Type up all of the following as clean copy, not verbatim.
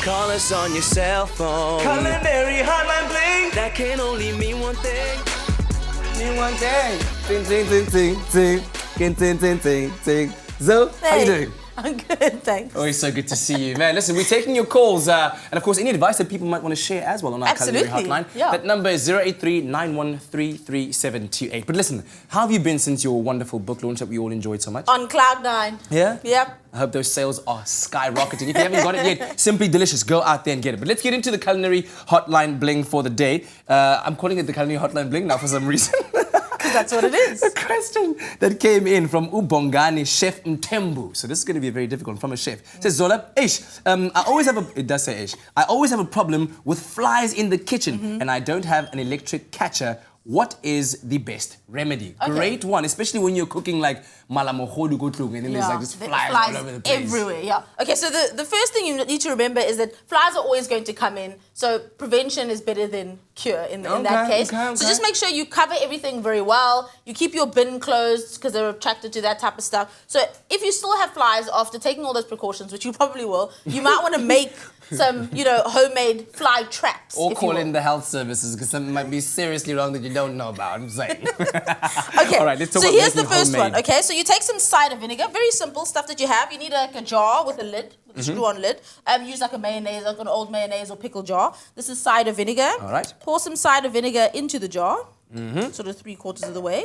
Call us on your cell phone. Culinary Hotline bling. That can only mean one thing. Mean one thing. Ting, ting, ting, ting, ting. Ting, ting, ting, ting, ting. Zo, how you doing? I'm good, thanks. Always so good to see you, man. Listen, we're taking your calls, and of course, any advice that people might want to share as well on our culinary hotline. Yeah. That number is 083-9133728. But listen, how have you been since your wonderful book launch that we all enjoyed so much? On cloud nine. Yeah? Yep. I hope those sales are skyrocketing. If you haven't got it yet, Simply Delicious. Go out there and get it. But let's get into the culinary hotline bling for the day. I'm calling it the culinary hotline bling now for some reason. That's what it is. A question that came in from Ubongani Chef Mtembu. So this is going to be very difficult from a chef. It says, Zola, it does say I always have a problem with flies in the kitchen and I don't have an electric catcher. What is the best remedy? Okay. Great one, especially when you're cooking like malamohodu gotlung and then there's like just flies all over the place. Everywhere, yeah. Okay, so the first thing you need to remember is that flies are always going to come in, so prevention is better than cure in that case. Okay. So just make sure you cover everything very well. You keep your bin closed because they're attracted to that type of stuff. So if you still have flies after taking all those precautions, which you probably will, you might want to make some, homemade fly traps. Or call in the health services because something might be seriously wrong that you don't know about. I'm saying. Okay. All right, let's talk so about here's the first homemade. one. Okay, so you take some cider vinegar, very simple stuff that you have. You need a jar with a lid, with a screw-on lid. Use like a mayonnaise, like an old mayonnaise or pickle jar. This is cider vinegar. All right. Pour some cider vinegar into the jar, sort of 3/4 of the way.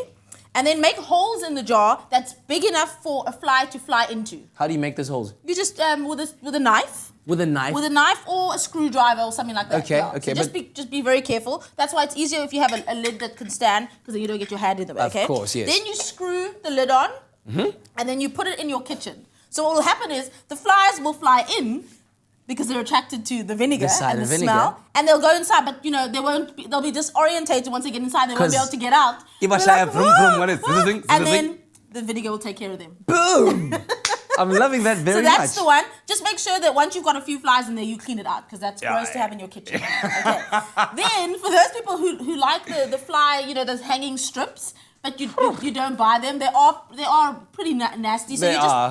And then make holes in the jar that's big enough for a fly to fly into. How do you make those holes? You just, with a knife. With a knife? With a knife or a screwdriver or something like that. Okay, yeah. okay. So just be very careful. That's why it's easier if you have a lid that can stand, because then you don't get your hand in the way, okay? Of course, yes. Then you screw the lid on, and then you put it in your kitchen. So what will happen is the flies will fly in because they're attracted to the vinegar and the smell, and they'll go inside, but they'll be disorientated once they get inside, they won't be able to get out. If I say what is this? And then the vinegar will take care of them. Boom! I'm loving that very much. So that's the one. Just make sure that once you've got a few flies in there, you clean it out, because that's gross to have in your kitchen. Okay. Then, for those people who like the fly, those hanging strips, but you don't buy them, they are pretty nasty. So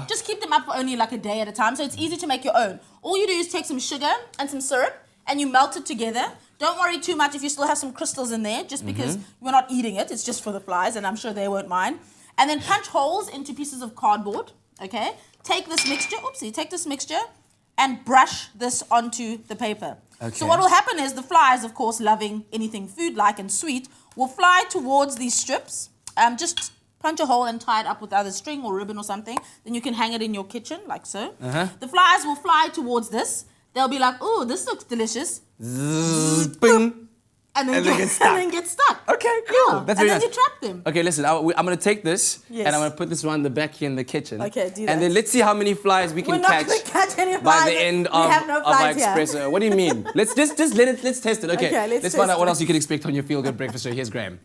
just keep them up for only like a day at a time. So it's easy to make your own. All you do is take some sugar and some syrup, and you melt it together. Don't worry too much if you still have some crystals in there, just because we're not eating it. It's just for the flies, and I'm sure they won't mind. And then punch holes into pieces of cardboard. Okay. Take this mixture, and brush this onto the paper. Okay. So what will happen is the flies, of course, loving anything food-like and sweet, will fly towards these strips. Just punch a hole and tie it up with either string or ribbon or something. Then you can hang it in your kitchen, like so. The flies will fly towards this. They'll be like, "Oh, this looks delicious." Zzz, boom. And then get stuck. Okay, cool. Yeah. That's very nice. And then you trap them. Okay, listen, I'm going to take this Yes. and I'm going to put this one the back here in the kitchen. Okay, do that. And then let's see how many flies we can We're not catch going to catch any by flies. the end We of have no our flies here. Espresso. What do you mean? Let's test it. Okay, Okay, let's find test out what it. else you can expect on your Feel Good Breakfast show. Here's Graham.